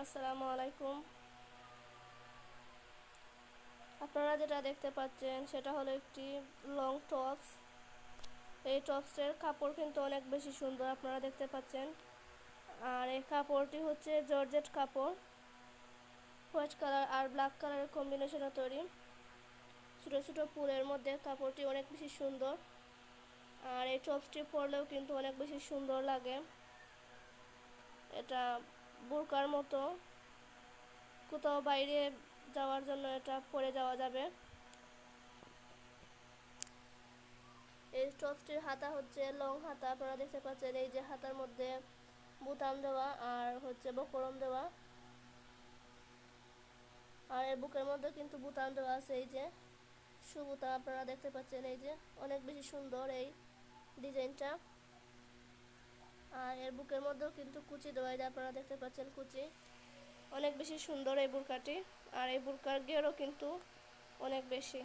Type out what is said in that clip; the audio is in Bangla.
আসসালামু আলাইকুম। আপনারা যেটা দেখতে পাচ্ছেন সেটা হলো একটি লং টপস। এই টপসের কাপড় কিন্তু অনেক বেশি সুন্দর, আপনারা দেখতে পাচ্ছেন। আর এই কাপড়টি হচ্ছে জর্জেট কাপড়, হোয়াইট কালার আর ব্ল্যাক কালারের কম্বিনেশনে তৈরি। ছোটো ছোটো ফুলের মধ্যে কাপড়টি অনেক বেশি সুন্দর। আর এই টপসটি পরলেও কিন্তু অনেক বেশি সুন্দর লাগে। এটা বোরকার মতো, কোথাও বাইরে যাওয়ার জন্য এটা পরে যাওয়া যাবে। এই টপসটির হাতা হচ্ছে লং হাতা, আপনারা দেখতে পাচ্ছেন। এই যে হাতার মধ্যে বুতাম দেওয়া আর হচ্ছে বকরম দেওয়া, আর এর বুকের মধ্যে কিন্তু বুতাম দেওয়া আছে, এই যে সুবুতাম আপনারা দেখতে পাচ্ছেন। এই যে অনেক বেশি সুন্দর এই ডিজাইনটা। আর এর বুকের মধ্যেও কিন্তু কুচি দেওয়া, এই যে আপনারা দেখতে পাচ্ছেন কুচি। অনেক বেশি সুন্দর এই বোরকাটি। আর এই বোরকার গেরও কিন্তু অনেক বেশি।